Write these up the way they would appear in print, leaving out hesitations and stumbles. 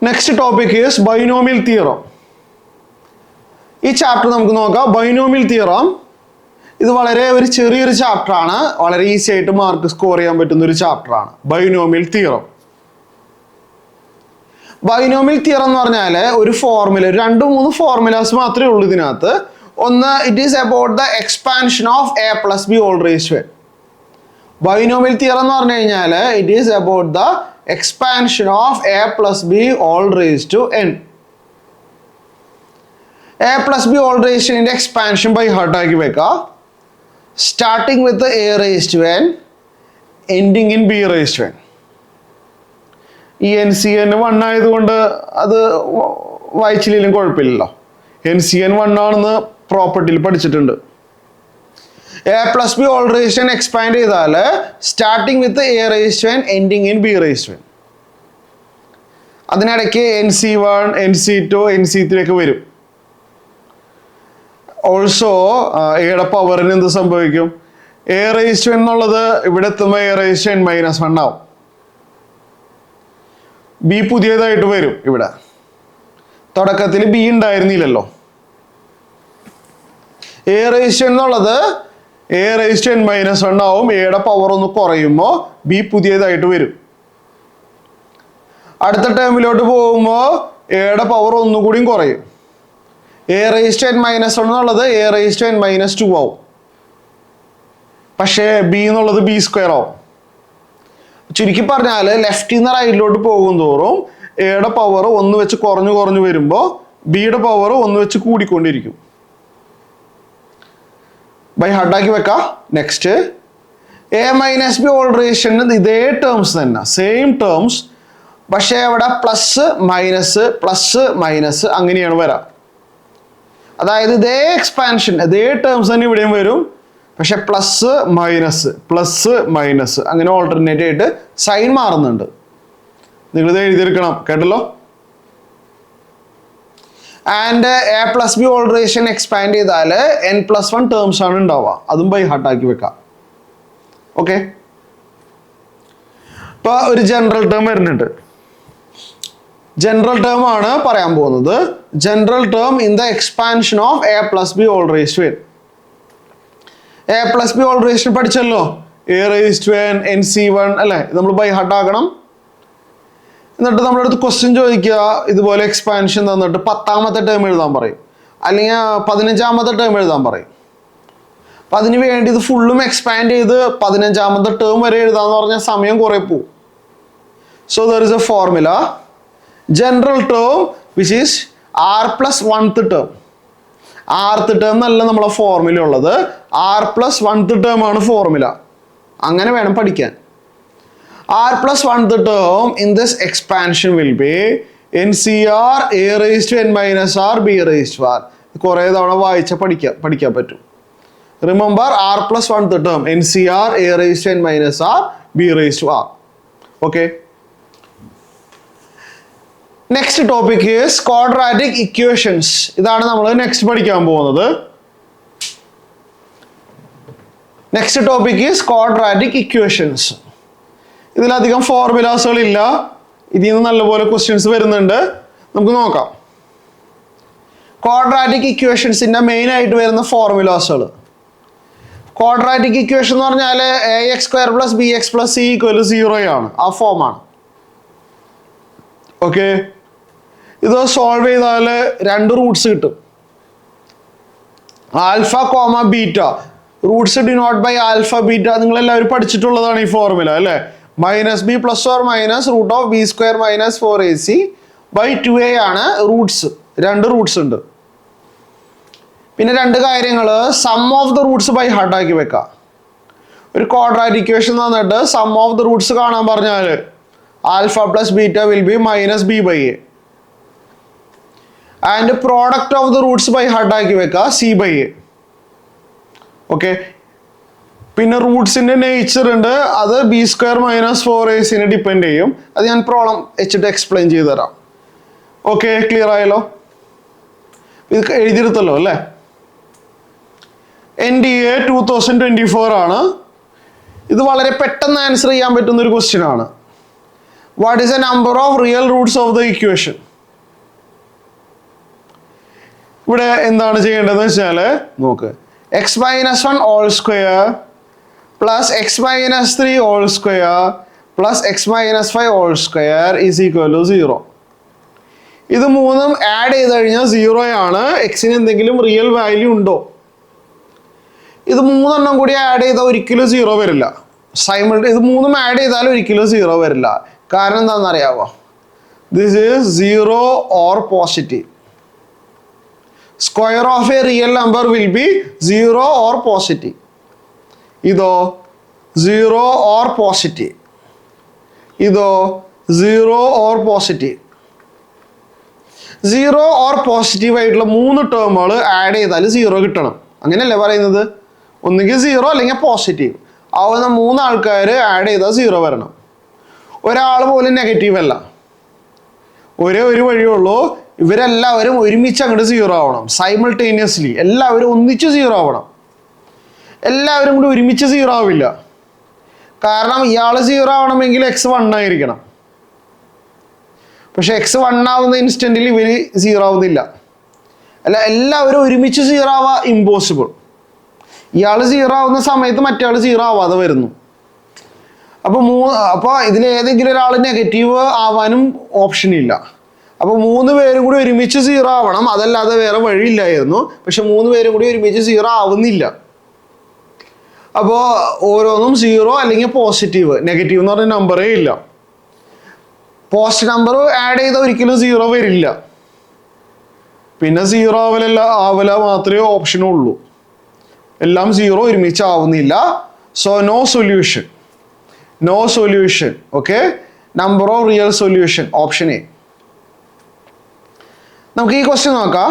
Next topic is binomial theorem. ഈ chapter നമുക്ക് നോക്കാം. ബൈനോമിയൽ തിയറം ഇത് വളരെ ഒരു ചെറിയൊരു ചാപ്റ്ററാണ്, വളരെ ഈസി ആയിട്ട് മാർക്ക് സ്കോർ ചെയ്യാൻ പറ്റുന്ന ഒരു ചാപ്റ്ററാണ് ബൈനോമിയൽ തിയറം. ബൈനോമിയൽ തിയറം എന്ന് പറഞ്ഞാൽ ഒരു ഫോർമുല, 2-3 ഫോർമുലാസ് മാത്രമേ ഉള്ളൂ ഇതിനകത്ത്. ഒന്ന്, it is about the expansion of a plus b whole raised to n. Binomial theorem എന്ന് പറഞ്ഞു കഴിഞ്ഞാൽ it is about the expansion of a plus b whole raised to n. A plus b whole raised to എൻ്റെ expansion by heart ആക്കി വെക്കുക. Starting with a raised to n, ending in b raised to n. ഈ NCN 1 ആയതുകൊണ്ട് അത് വായിച്ചില്ലെങ്കിലും കുഴപ്പമില്ലല്ലോ. NCN 1 ആണെന്ന് പ്രോപ്പർട്ടിയിൽ പഠിച്ചിട്ടുണ്ട്. A plus b whole raised to n expand ചെയ്താൽ starting with a raised to n, ending in b raised to n. അതിനിടയ്ക്ക് NC1, NC2, NC3 ഒക്കെ വരും. ഓൾസോ എയുടെ പവറിന് എന്ത് സംഭവിക്കും? എ റേസ്ഡ് ടു എൻ എന്നുള്ളത് ഇവിടെ എത്തുമ്പോൾ എ റേസ്ഡ് ടു എൻ -1 ആവും. ബി പുതിയതായിട്ട് വരും. ഇവിടെ തുടക്കത്തിൽ ബി ഉണ്ടായിരുന്നില്ലല്ലോ. എ റേസ്ഡ് ടു എൻ എന്നുള്ളത് എ റേസ്ഡ് ടു എൻ -1 ആവും. എയുടെ പവർ ഒന്ന് കുറയുമ്പോൾ ബി പുതിയതായിട്ട് വരും. അടുത്ത ടേമിലോട്ട് പോകുമ്പോൾ എയുടെ പവർ ഒന്നുകൂടിയും കുറയും. എ റേസ്ഡ് ടു എൻ -1 എന്നുള്ളത് എ റേസ്ഡ് ടു എൻ -2 ആവും. പക്ഷേ ബി എന്നുള്ളത് B² ആവും. ചുരുക്കി പറഞ്ഞാൽ ലെഫ്റ്റിൽ നിന്ന് റൈറ്റിലോട്ട് പോകും തോറും എയുടെ പവർ ഒന്ന് വെച്ച് കുറഞ്ഞു വരുമ്പോൾ ബിയുടെ പവർ ഒന്ന് വെച്ച് കൂടിക്കൊണ്ടിരിക്കും. ബൈ ഹാർട്ടാക്കി വെക്കാം. Next, a minus b whole raised to n ഇതേ ടേംസ് തന്നെ, സെയിം ടേംസ്. പക്ഷേ അവിടെ പ്ലസ് മൈനസ് അങ്ങനെയാണ് വരാം. അതായത് ഇതേ എക്സ്പാൻഷൻ, ഇതേ ടേംസ് തന്നെ ഇവിടെയും വരും. പക്ഷെ പ്ലസ് മൈനസ് അങ്ങനെ ഓൾട്ടർനേറ്റ് ആയിട്ട് സൈൻ മാറുന്നുണ്ട്. നിങ്ങളിത് എഴുതിയെടുക്കണം, കേട്ടല്ലോ. And a plus b whole raised to n expand ചെയ്താൽ n+1 ടേംസ് ആണ് ഉണ്ടാവുക. അതും ബൈ ഹാർട്ടാക്കി വെക്കാം. ഓക്കെ, ഇപ്പൊ ഒരു ജനറൽ ടേം വരുന്നുണ്ട്. ജനറൽ ടേം ആണ് പറയാൻ പോകുന്നത്. General term in the expansion of a plus b whole raised to n. A plus b whole raised പഠിച്ചല്ലോ. A raised to n, NC1 അല്ലേ? നമ്മൾ ബൈ ഹാർട്ട് ആക്കണം. എന്നിട്ട് നമ്മുടെ അടുത്ത് ക്വസ്റ്റ്യൻ ചോദിക്കുക, ഇതുപോലെ എക്സ്പാൻഷൻ തന്നിട്ട് 10ാമത്തെ ടേം എഴുതാൻ പറയും, അല്ലെങ്കിൽ 15ാമത്തെ ടേം എഴുതാൻ പറയും. അപ്പം അതിന് വേണ്ടി ഇത് ഫുള്ളും എക്സ്പാൻഡ് ചെയ്ത് 15ാമത്തെ ടേം വരെ എഴുതാന്ന് പറഞ്ഞാൽ സമയം കുറേ പോവും. So there is A formula, general term which is R+1th term. rth term എന്നല്ല നമ്മളെ ഫോർമുല ഉള്ളത്, R+1th ടേം ആണ് ഫോർമുല. അങ്ങനെ വേണം പഠിക്കാൻ. R+1th term in this expansion will be NCR A raised to n - R B raised to R. കുറേ തവണ വായിച്ച പഠിക്കാൻ പറ്റും. Remember, R+1th term NCR A raised to n - R B raised to R. Okay, next topic is quadratic equations. ഇതാണ് നമ്മൾ next പഠിക്കാൻ പോകുന്നത്. Next topic is quadratic equations. ഇതിലധികം ഫോർമുലാസുകളില്ല. ഇതിൽ നിന്ന് നല്ലപോലെ ക്വസ്റ്റ്യൻസ് വരുന്നുണ്ട്. നമുക്ക് നോക്കാം. ക്വാഡ്രാറ്റിക് ഇക്വേഷൻസിന്റെ മെയിൻ ആയിട്ട് വരുന്ന ഫോർമുലാസുകൾ. ക്വാഡ്രാറ്റിക് ഇക്വേഷൻ എന്ന് പറഞ്ഞാൽ AX² + BX + C = 0 ആണ്. ആ ഫോമാണ്. ഓക്കെ, ഇത് സോൾവ് ചെയ്താൽ 2 റൂട്ട്സ് കിട്ടും. Alpha, beta. Roots denote by alpha, beta. നിങ്ങളെല്ലാവരും പഠിച്ചിട്ടുള്ളതാണ് ഈ ഫോർമുല അല്ലേ? -b ± √B² - 4AC / 2A ആണ് റൂട്ട്സ്. 2 റൂട്ട്സ് ഉണ്ട്. പിന്നെ 2 കാര്യങ്ങൾ, sum of the roots by heart ആക്കി വെക്കാം. ഒരു ക്വാഡ്രാറ്റിക് ഇക്വേഷൻ തന്നിട്ട് സം ഓഫ് ദ റൂട്ട്സ് കാണാൻ പറഞ്ഞാൽ alpha + beta will be -b/a. And product of the roots by heart ആക്കി വെക്കുക, C/a. ഓക്കെ, പിന്നെ റൂട്ട്സിന്റെ നേച്ചർ ഉണ്ട്, അത് B² - 4AC ഡിപ്പെൻഡ് ചെയ്യും. അത് ഞാൻ പ്രോബ്ലം വെച്ചിട്ട് എക്സ്പ്ലെയിൻ ചെയ്തു തരാം. ഓക്കെ, ക്ലിയർ ആയല്ലോ? ഇത് എഴുതിയെടുത്തല്ലോ അല്ലേ? NDA 2024 ആണ്. ഇത് വളരെ പെട്ടെന്ന് ആൻസർ ചെയ്യാൻ പറ്റുന്ന ഒരു ക്വസ്റ്റ്യൻ ആണ്. What is the number of real roots of the equation? ഇവിടെ എന്താണ് ചെയ്യേണ്ടതെന്ന് വെച്ചാൽ നോക്ക്, x minus 1 whole square plus x minus 3 whole square plus x minus 5 whole square is equal to 0. ഇത് മൂന്നും ആഡ് ചെയ്ത് കഴിഞ്ഞാൽ 0 ആണ്. എക്സിന് എന്തെങ്കിലും റിയൽ വാല്യൂ ഉണ്ടോ? ഇത് മൂന്നെണ്ണം കൂടി ആഡ് ചെയ്താൽ ഒരിക്കലും 0 വരില്ല. ഇത് മൂന്നും ആഡ് ചെയ്താൽ ഒരിക്കലും 0 വരില്ല. കാരണം എന്താണെന്നറിയാവോ? This is 0 or positive. Square of a real number will be 0 or positive. ഇതോ 0 ഓർ പോസിറ്റീവ്. ഇതോ 0 ഓർ പോസിറ്റീവ്. 0 ഓർ പോസിറ്റീവ് ആയിട്ടുള്ള 3 ടേമുകൾ ആഡ് ചെയ്താൽ 0 കിട്ടണം. അങ്ങനെയല്ലേ പറയുന്നത്? ഒന്നുകിൽ 0 അല്ലെങ്കിൽ പോസിറ്റീവ് ആവുന്ന 3 ആൾക്കാർ ആഡ് ചെയ്താൽ 0 വരണം. ഒരാൾ പോലും നെഗറ്റീവ് അല്ല. ഒരേ ഒരു വഴിയുള്ളൂ, ഇവരെല്ലാവരും ഒരുമിച്ച് അങ്ങോട്ട് 0 ആവണം. സൈമിൾട്ടേനിയസ്ലി എല്ലാവരും ഒന്നിച്ച് 0 ആവണം. എല്ലാവരും കൂടി ഒരുമിച്ച് 0 ആവില്ല. കാരണം ഇയാൾ 0 ആവണമെങ്കിൽ എക്സ് 1 ആയിരിക്കണം. പക്ഷെ എക്സ് 1 ആവുന്ന ഇൻസ്റ്റന്റിൽ ഇവർ 0 ആവുന്നില്ല. അല്ല, എല്ലാവരും ഒരുമിച്ച് 0 ആവാ ഇമ്പോസിബിൾ. ഇയാൾ 0 ആവുന്ന സമയത്ത് മറ്റേ ആൾ 0 ആവാതെ വരുന്നു. അപ്പോൾ ഇതിലേതെങ്കിലും ഒരാൾ നെഗറ്റീവ് ആവാനും ഓപ്ഷൻ ഇല്ല. അപ്പോൾ 3 പേരും കൂടി ഒരുമിച്ച് 0 ആവണം, അതല്ലാതെ വേറെ വഴിയില്ലായിരുന്നു. പക്ഷെ 3 പേരും കൂടി ഒരുമിച്ച് 0 ആവുന്നില്ല. അപ്പോൾ ഓരോന്നും 0 അല്ലെങ്കിൽ പോസിറ്റീവ്. നെഗറ്റീവ് എന്ന് പറഞ്ഞ നമ്പറേ ഇല്ല. പോസിറ്റീവ് നമ്പർ ആഡ് ചെയ്താൽ ഒരിക്കലും 0 വരില്ല. പിന്നെ 0 ആവല മാത്രമേ ഓപ്ഷനുള്ളൂ. എല്ലാം 0 ഒരുമിച്ച് ആവുന്നില്ല. So no solution. No solution. Okay, number of real solution option a. നമുക്ക് ഈ ക്വസ്റ്റ്യൻ നോക്കാം.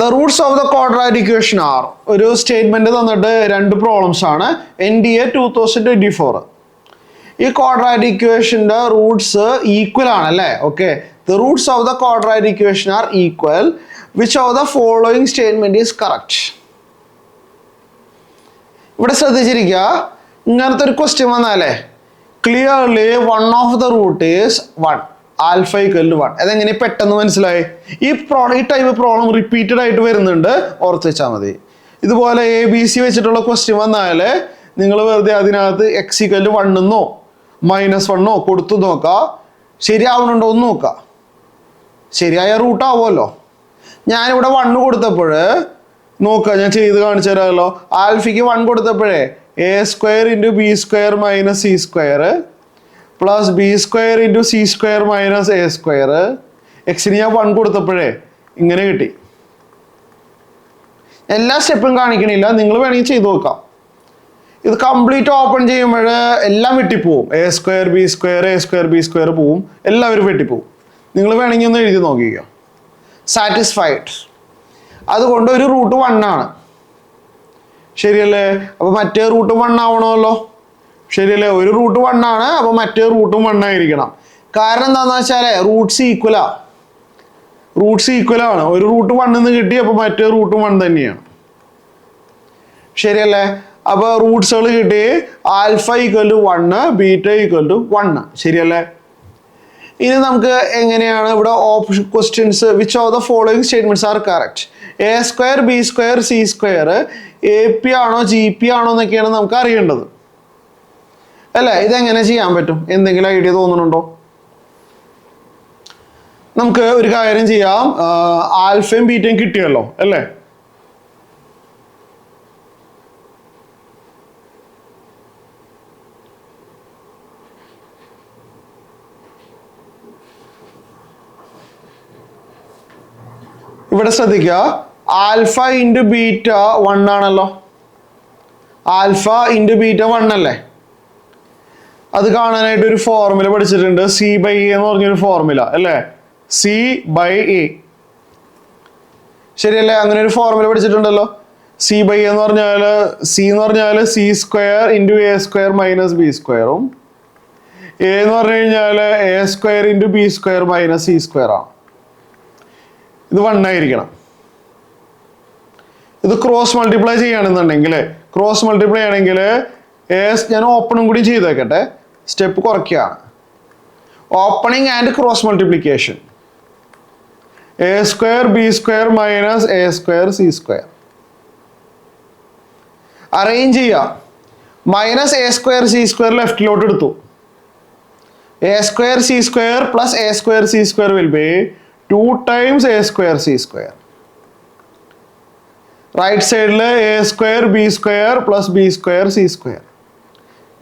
The roots of the quadratic equation are. ഒരു സ്റ്റേറ്റ്മെന്റ് തന്നിട്ട് 2 പ്രോബ്ലംസ് ആണ്. NDA 2024. ഈ ക്വാഡ്രാറ്റിക് ഇക്വേഷന്റെ റൂട്ട്സ് ഈക്വൽ ആണ് അല്ലേ? Okay, the roots of the quadratic equation are equal. Which of the following statement is correct? ഇവിടെ ശ്രദ്ധിച്ചിരിക്കുക. ഇങ്ങനത്തെ ഒരു ക്വസ്റ്റ്യൻ വന്നാലേ clearly 1 of the root is 1, alpha equal to 1. അതെങ്ങനെ പെട്ടെന്ന് മനസ്സിലായി? ഈ ടൈപ്പ് പ്രോബ്ലം റിപ്പീറ്റഡ് ആയിട്ട് വരുന്നുണ്ട്, ഓർത്ത് വെച്ചാൽ മതി. ഇതുപോലെ ABC വെച്ചിട്ടുള്ള ക്വസ്റ്റ്യൻ വന്നാൽ നിങ്ങൾ വെറുതെ അതിനകത്ത് എക്സ് ഈക്വൽ ടു 1 എന്നോ -1 കൊടുത്തു നോക്കുക. ശരിയാവണുണ്ടോ എന്ന് നോക്കുക. ശരിയായ റൂട്ട് ആവുമല്ലോ. ഞാനിവിടെ 1 കൊടുത്തപ്പോൾ നോക്കുക, ഞാൻ ചെയ്ത് കാണിച്ചു തരാമല്ലോ. ആൽഫയ്ക്ക് 1 കൊടുത്തപ്പോഴേ A² into B² minus C² plus B² into C² minus A². എക്സിന് ഞാൻ 1 കൊടുത്തപ്പോഴേ ഇങ്ങനെ കിട്ടി. എല്ലാ സ്റ്റെപ്പും കാണിക്കണില്ല, നിങ്ങൾ വേണമെങ്കിൽ ചെയ്ത് നോക്കാം. ഇത് കംപ്ലീറ്റ് ഓപ്പൺ ചെയ്യുമ്പോൾ എല്ലാം വെട്ടിപ്പോവും. A² B² A² B² പോവും, എല്ലാവരും വെട്ടിപ്പോവും. നിങ്ങൾ വേണമെങ്കിൽ ഒന്ന് എഴുതി നോക്കിക്കോ. സാറ്റിസ്ഫൈഡ്. അതുകൊണ്ട് ഒരു റൂട്ട് 1 ആണ്. ശരിയല്ലേ? അപ്പോൾ മറ്റേ റൂട്ട് 1 ആവണമല്ലോ. ശരിയല്ലേ? ഒരു റൂട്ട് 1 ആണ്, അപ്പോൾ മറ്റേ റൂട്ടും 1 ആയിരിക്കണം. കാരണം എന്താണെന്ന് വെച്ചാൽ റൂട്ട്സ് ഈക്വൽ ആണ്. ഒരു റൂട്ട് 1 എന്ന് കിട്ടി, അപ്പോൾ മറ്റേ റൂട്ടും 1 തന്നെയാണ്. ശരിയല്ലേ? അപ്പോൾ റൂട്ട്സുകൾ കിട്ടി. Alpha equal to 1, beta equal to 1. ശരിയല്ലേ? ഇനി നമുക്ക് എങ്ങനെയാണ് ഇവിടെ option questions which of the following statements are correct? A² B² C² AP ആണോ GP ആണോ എന്നൊക്കെയാണ് നമുക്ക് അറിയേണ്ടത് അല്ലേ? ഇതെങ്ങനെ ചെയ്യാൻ പറ്റും? എന്തെങ്കിലും ഐഡിയ തോന്നുന്നുണ്ടോ? നമുക്ക് ഒരു കാര്യം ചെയ്യാം. ആൽഫയും ബീറ്റയും കിട്ടിയല്ലോ അല്ലേ? ഇവിടെ ശ്രദ്ധിക്കുക, ആൽഫ ഇൻറ്റു ബീറ്റ 1 ആണല്ലോ. ആൽഫ ഇൻറ്റു ബീറ്റ 1 അല്ലേ? അത് കാണാനായിട്ട് ഒരു ഫോർമുല പഠിച്ചിട്ടുണ്ട്, C/A എന്ന് പറഞ്ഞൊരു ഫോർമുല അല്ലേ? C/A. ശരിയല്ലേ? അങ്ങനെ ഒരു ഫോർമുല പഠിച്ചിട്ടുണ്ടല്ലോ. C/A എന്ന് പറഞ്ഞാൽ C എന്ന് പറഞ്ഞാൽ C² into A² minus B² A എന്ന് പറഞ്ഞു കഴിഞ്ഞാൽ A² into B² minus C² ആണ്. ഇത് 1 ആയിരിക്കണം. ഇത് ക്രോസ് മൾട്ടിപ്ലൈ ചെയ്യുകയാണെന്നുണ്ടെങ്കിൽ ഞാൻ ഓപ്പണും കൂടി ചെയ്തേക്കട്ടെ. സ്റ്റെപ്പ് കുറയ്ക്കുകയാണ്. Opening and cross multiplication. A square b square minus a square c square. Arrange ചെയ്യുക. Minus a square c square ലെഫ്റ്റിലോട്ട് എടുത്തു. A square c square plus a square c square will be 2 times a square c square. Right സൈഡിൽ a square b square plus b square c square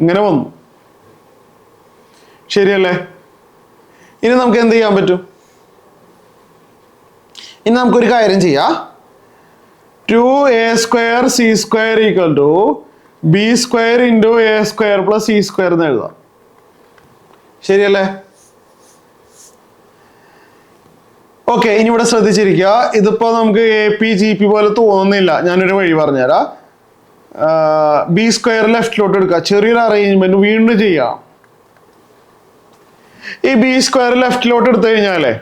ഇങ്ങനെ വന്നു. ശരിയല്ലേ? ഇനി നമുക്ക് എന്ത് ചെയ്യാൻ പറ്റും? ഇനി നമുക്കൊരു കാര്യം ചെയ്യാം. 2a square c square equal to b square into a square plus c square എന്ന് എഴുതാം. ശരിയല്ലേ? ഓക്കെ, ഇനി ഇവിടെ ശ്രദ്ധിച്ചിരിക്കുക. ഇതിപ്പോ നമുക്ക് എ പി ജി പി പോലെ തോന്നുന്നില്ല. ഞാനൊരു വഴി പറഞ്ഞുതരാം. ബി സ്ക്വയർ ലെഫ്റ്റിലോട്ട് എടുക്കുക. ചെറിയൊരു അറേഞ്ച്മെന്റ് വീണ്ടും ചെയ്യാം. ഈ ബി സ്ക്വയർ ലെഫ്റ്റിലോട്ട് എടുത്തു കഴിഞ്ഞാലേ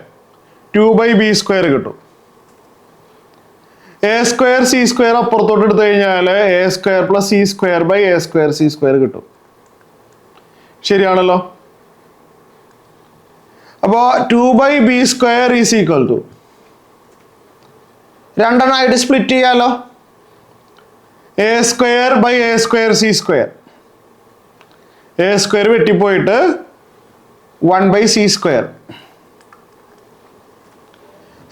2/b സ്ക്വയർ കിട്ടും. എ സ്ക്വയർ സി സ്ക്വയർ അപ്പുറത്തോട്ട് എടുത്തു കഴിഞ്ഞാൽ a square plus c square by a square c square കിട്ടും. ശരിയാണല്ലോ? അപ്പോൾ 2/b square is equal to രണ്ടെണ്ണമായിട്ട് സ്പ്ലിറ്റ് ചെയ്യാലോ. A square by a square c square. A square വെട്ടിപ്പോയിട്ട് 1/c square.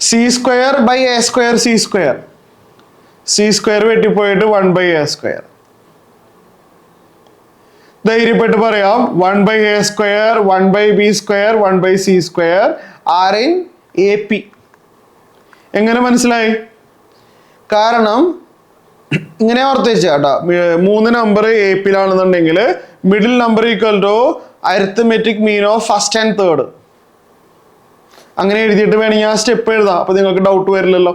C square by a square c square. C square വെട്ടിപ്പോയിട്ട് 1/a square. ധൈര്യപ്പെട്ട് പറയാം 1/a square 1/b square 1/c square are in A P. എങ്ങനെ മനസ്സിലായി? കാരണം ഇങ്ങനെ ഓർത്ത് വെച്ചാ കേട്ടോ, 3 നമ്പർ എ പിയിലാണെന്നുണ്ടെങ്കിൽ middle number equal to arithmetic mean of first and third. അങ്ങനെ എഴുതിയിട്ട് വേണമെങ്കിൽ ആ സ്റ്റെപ്പ് എഴുതാം. അപ്പൊ നിങ്ങൾക്ക് ഡൗട്ട് വരില്ലല്ലോ.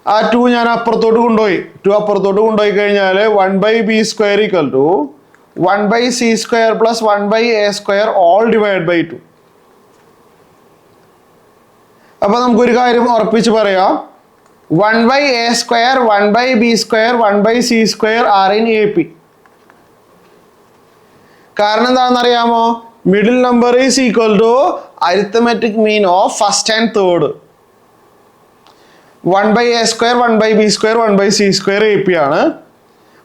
ആ 2 ഞാൻ അപ്പുറത്തോട്ട് കൊണ്ടുപോയി. 2 അപ്പുറത്തോട്ട് കൊണ്ടുപോയി കഴിഞ്ഞാൽ 1/b square equal to 1/c square plus 1/a square whole divide by 2. അപ്പൊ നമുക്കൊരു കാര്യം ഉറപ്പിച്ച് പറയാം. 1/a square 1/b square 1/c square are in A P. കാരണം എന്താണെന്ന് അറിയാമോ? Middle number is equal to arithmetic mean of first and third. 1/a square 1/b square 1/c square A P ആണ്.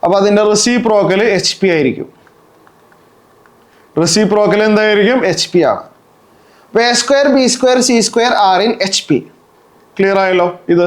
അപ്പൊ അതിന്റെ റെസിപ്രോക്കൽ എച്ച് പി ആയിരിക്കും. Reciprocal എന്തായിരിക്കും? H P ആണ്. അപ്പൊ a square b square c square are in H P. Clear ആയല്ലോ ഇത്?